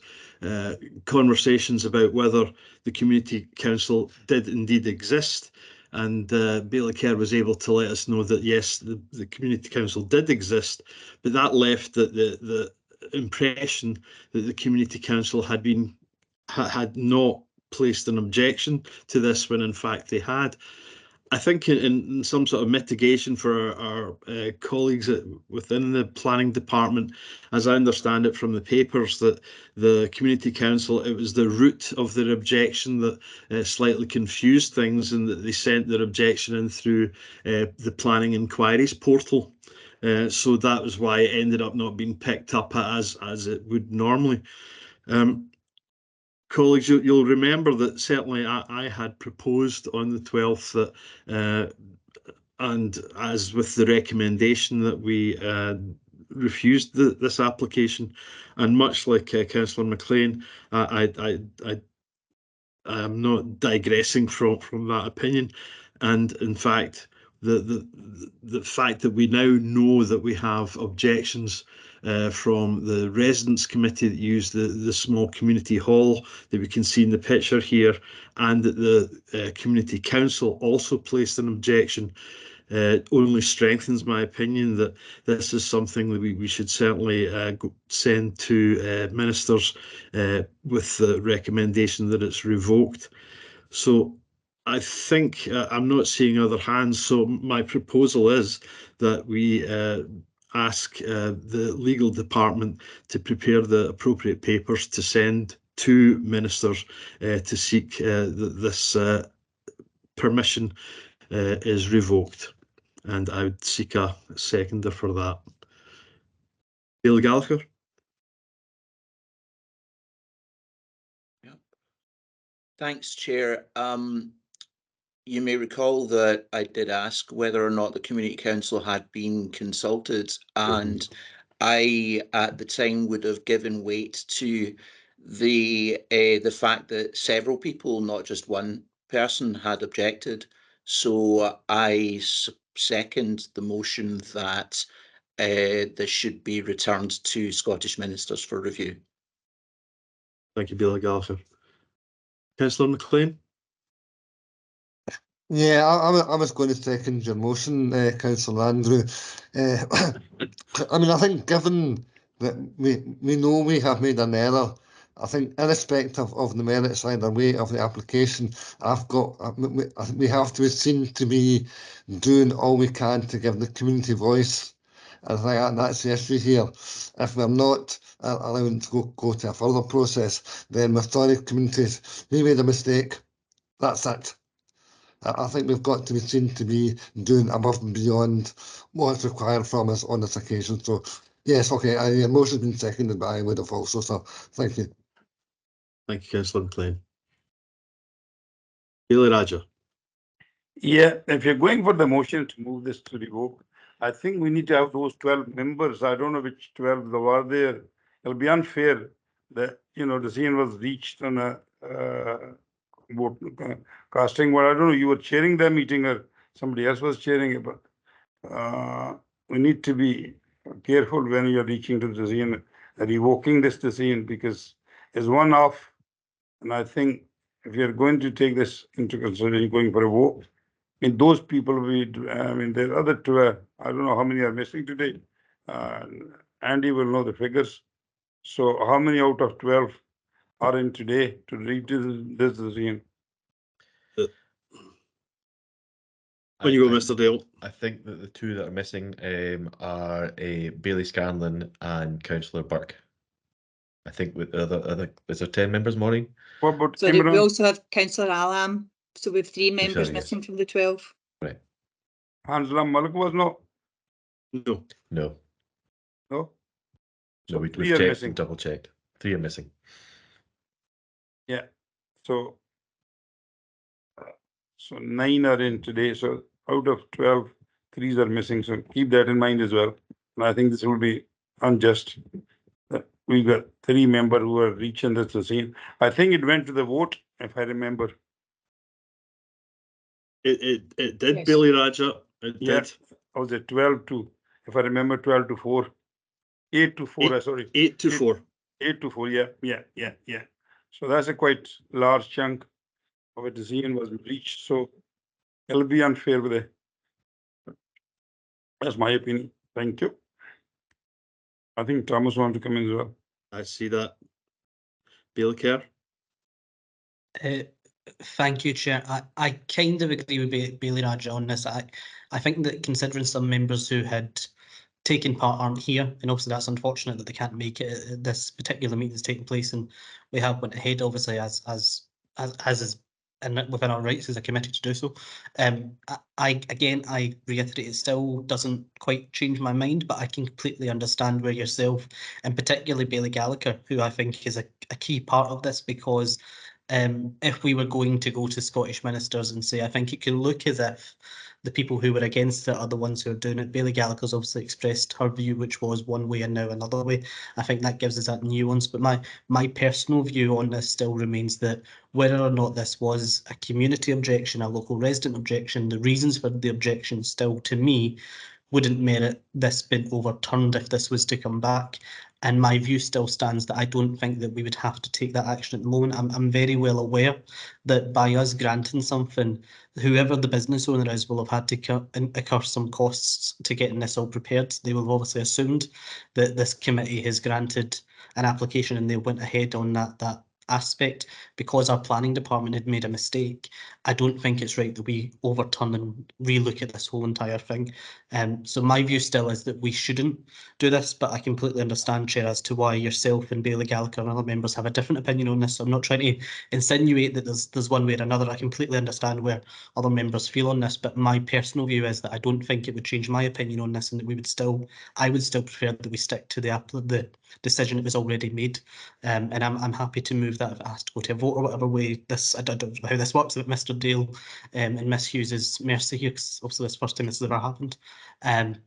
conversations about whether the Community Council did indeed exist, and Baillie Kerr was able to let us know that yes, the Community Council did exist, but that left the impression that the Community Council had not placed an objection to this when in fact they had. I think in some sort of mitigation for our colleagues within the planning department, as I understand it from the papers, that the Community Council, it was the root of their objection that slightly confused things, and that they sent their objection in through the planning inquiries portal. So that was why it ended up not being picked up as it would normally. Colleagues, you'll remember that certainly I had proposed on the 12th that, and as with the recommendation, that we refused this application. And much like Councillor McLean, I am not digressing from that opinion. And in fact, the fact that we now know that we have objections from the residents committee that used the small community hall that we can see in the picture here, and that the community council also placed an objection, only strengthens my opinion that this is something that we should certainly send to ministers with the recommendation that it's revoked. So I think I'm not seeing other hands, so my proposal is that we ask the legal department to prepare the appropriate papers to send to ministers to seek this permission is revoked, and I would seek a seconder for that. Baillie Gallagher. Thanks, Chair. You may recall that I did ask whether or not the Community Council had been consulted, and I at the time would have given weight to the fact that several people, not just one person, had objected. So I second the motion that this should be returned to Scottish ministers for review. Thank you, Baillie Gallagher. Councillor McLean. Yeah, I was going to second your motion, Councillor Andrew. I mean, I think given that we know we have made an error, I think irrespective of the merits either way of the application, we have to be seen to be doing all we can to give the community voice. I think that's the issue here. If we're not allowing to go to a further process, then we're sorry, communities, we made a mistake. That's it. I think we've got to be seen to be doing above and beyond what's required from us on this occasion. So, yes, okay, the motion's been seconded, but I would have also, so thank you. Thank you, Councillor McLean. Baillie Raja. Yeah, if you're going for the motion to move this to revoke, I think we need to have those 12 members. I don't know which 12 there were there. It'll be unfair that, you know, the decision was reached on a vote casting. Well, I don't know, you were chairing the meeting or somebody else was chairing it, but we need to be careful when you're reaching to the decision, revoking this decision, because it's one off. And I think if you're going to take this into consideration, going for a vote, in those people, I mean, there are other two, I don't know how many are missing today. Andy will know the figures. So how many out of 12 are in today to read this decision? On you go, Mr. Dale. I think that the two that are missing are Bailey Scanlon and Councillor Burke. I think with the other is there 10 members, Maureen? What about So we Imran? also have Councillor Alam. So we have 3 members sorry, yes. missing from the 12. Right. Hansla Malik was no. No. No. No. No, So we've 3 are checked missing. and double checked. 3 are missing. Yeah. So 9 are in today. So out of 12, 3s are missing. So keep that in mind as well. And I think this will be unjust. We got 3 members who are reaching this scene. I think it went to the vote, if I remember. It did, Yes. Billy Raja. It Yeah. did. Or was it 12 to, if I remember, 12 to 4. 8 to 4, sorry. 8 to 4. 8 to 4, yeah. So that's a quite large chunk of a decision was reached. So it'll be unfair with it. That's my opinion. Thank you. I think Thomas wants to come in as well. I see that. Bailey Kerr. Thank you, Chair. I kind of agree with Bailey Raja on this. I think that considering some members who had taken part aren't here, and obviously that's unfortunate that they can't make it at this particular meeting that's taking place, and we have went ahead obviously as is and within our rights as a committee to do so. I reiterate, it still doesn't quite change my mind, but I can completely understand where yourself and particularly Bailey Gallagher, who I think is a key part of this, because if we were going to go to Scottish ministers and say, I think it can look as if the people who were against it are the ones who are doing it. Bailey Gallagher's obviously expressed her view, which was one way and now another way. I think that gives us that nuance. But my personal view on this still remains that whether or not this was a community objection, a local resident objection, the reasons for the objection still, to me, wouldn't merit this being overturned if this was to come back. And my view still stands that I don't think that we would have to take that action at the moment. I'm very well aware that by us granting something, whoever the business owner is will have had to incur some costs to getting this all prepared. They will have obviously assumed that this committee has granted an application and they went ahead on that aspect. Because our planning department had made a mistake, I don't think it's right that we overturn and relook at this whole entire thing. So my view still is that we shouldn't do this, but I completely understand, Chair, as to why yourself and Bailey Gallagher and other members have a different opinion on this. So I'm not trying to insinuate that there's one way or another. I completely understand where other members feel on this, but my personal view is that I don't think it would change my opinion on this, and that I would still prefer that we stick to the decision that was already made. And I'm happy to move that if it has to go to a vote or whatever way. I don't know how this works with Mr. Dale and Miss Hughes's mercy here, because obviously this is the first time this has ever happened.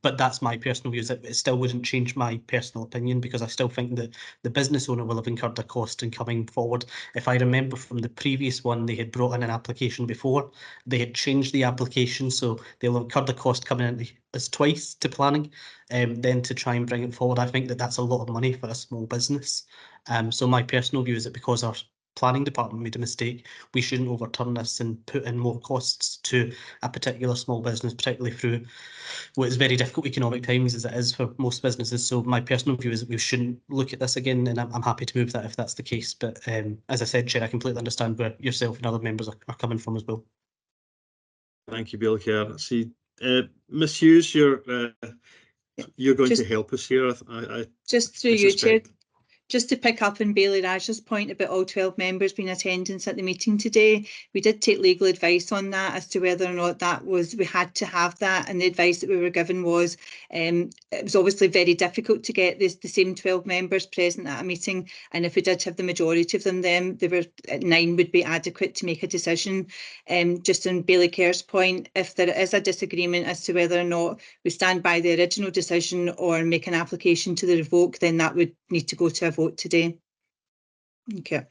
But that's my personal view, is that it still wouldn't change my personal opinion, because I still think that the business owner will have incurred a cost in coming forward. If I remember from the previous one, they had brought in an application before. They had changed the application, so they'll have incurred the cost coming in as twice to planning, then to try and bring it forward. I think that that's a lot of money for a small business. So my personal view is that because our planning department made a mistake, we shouldn't overturn this and put in more costs to a particular small business, particularly through what is very difficult economic times as it is for most businesses. So my personal view is that we shouldn't look at this again, and I'm happy to move that if that's the case. But as I said, Chair, I completely understand where yourself and other members are coming from as well. Thank you, Bailey Kerr. See, Miss Hughes, you're going to help us here. Just through you, Chair. Just to pick up on Bailey Raja's point about all 12 members being attendance at the meeting today, we did take legal advice on that as to whether or not we had to have that, and the advice that we were given was it was obviously very difficult to get the same 12 members present at a meeting, and if we did have the majority of them, then 9 would be adequate to make a decision. Just on Bailey Kerr's point, if there is a disagreement as to whether or not we stand by the original decision or make an application to the revoke, then that would need to go to a vote today. Okay.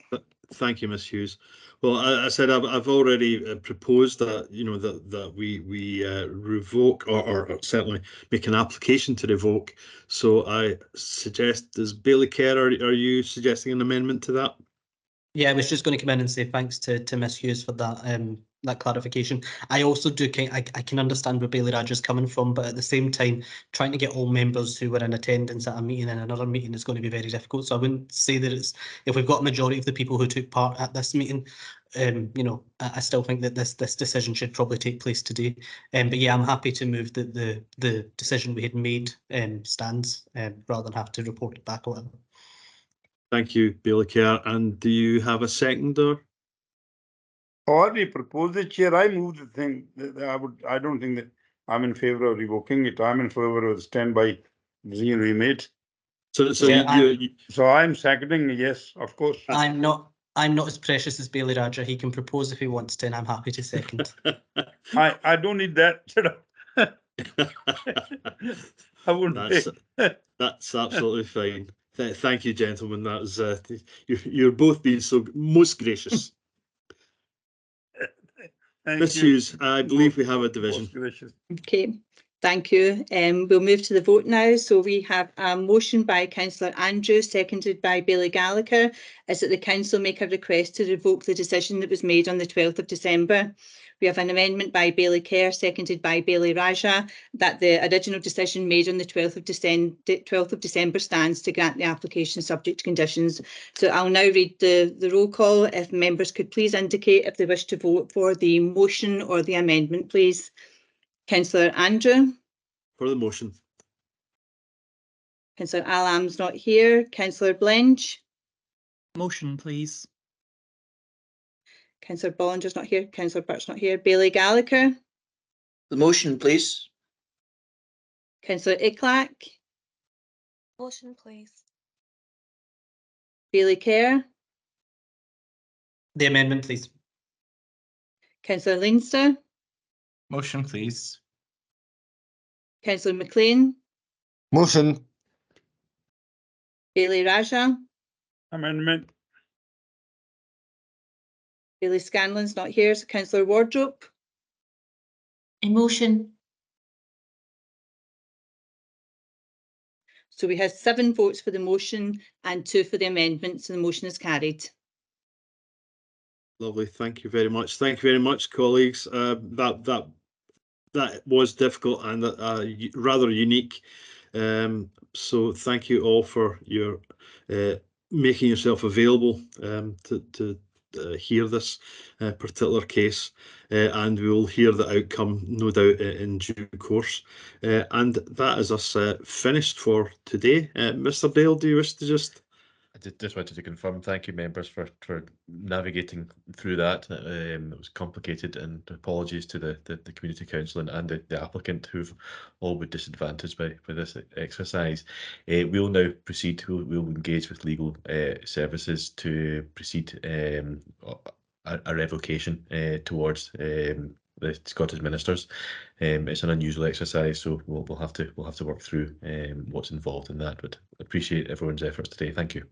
Thank you, Ms. Hughes. Well, I said I've already proposed that that we revoke or certainly make an application to revoke. So I suggest, does Bailey Kerr, are you suggesting an amendment to that? Yeah, I was just going to come in and say thanks to Miss Hughes for that that clarification. I also do I can understand where Bailey Raj is coming from, but at the same time, trying to get all members who were in attendance at a meeting and another meeting is going to be very difficult. So I wouldn't say that it's, if we've got a majority of the people who took part at this meeting, you know, I still think that this decision should probably take place today. But yeah, I'm happy to move that the decision we had made stands, rather than have to report it back or whatever. Thank you, Bailey Kerr. And do you have a seconder? Already proposed it, Chair. I moved the thing. I don't think that I'm in favour of revoking it. I'm in favour of standby remade. So Yeah, So I'm seconding yes, of course. I'm not as precious as Bailey Raja. He can propose if he wants to, and I'm happy to second. I don't need that. I wouldn't. That's absolutely fine. Thank you, gentlemen. That was you're both being so most gracious. Ms. Hughes, I believe we have a division. Okay, thank you. We'll move to the vote now. So we have a motion by Councillor Andrew, seconded by Bailey Gallagher, is that the council make a request to revoke the decision that was made on the 12th of December. We have an amendment by Bailey Kerr, seconded by Bailey Raja, that the original decision made on the 12th of December stands to grant the application subject to conditions. So I'll now read the roll call. If members could please indicate if they wish to vote for the motion or the amendment, please. Councillor Andrew. For the motion. Councillor Alam's not here. Councillor Blench. Motion, please. Councillor Bollinger's not here. Councillor Burt's not here. Bailey Gallagher. The motion, please. Councillor Iclack. Motion, please. Bailey Kerr. The amendment, please. Councillor Leinster. Motion, please. Councillor McLean. Motion. Bailey Raja. Amendment. Bailey Scanlon's not here. So Councillor Wardrope. Motion. So we have 7 votes for the motion and 2 for the amendment. So the motion is carried. Lovely. Thank you very much. Thank you very much, colleagues. That was difficult and rather unique. So thank you all for your making yourself available to hear this particular case, and we will hear the outcome, no doubt, in due course. And that is us finished for today. Mr. Dale, do you wish to just... I just wanted to confirm, thank you members for navigating through that. It was complicated, and apologies to the community council and the applicant who've all been disadvantaged by this exercise. We'll now proceed, we'll engage with legal services to proceed a revocation towards the Scottish ministers. It's an unusual exercise, so we'll have to work through what's involved in that, but appreciate everyone's efforts today. Thank you.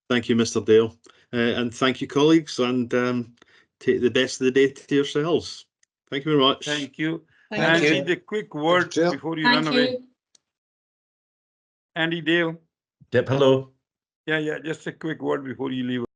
Thank you, Mr. Dale, and thank you, colleagues, and take the best of the day to yourselves. Thank you very much. Thank you. Thank And you. just a quick word before you run away. Andy Dale. Yep, hello. Yeah, just a quick word before you leave.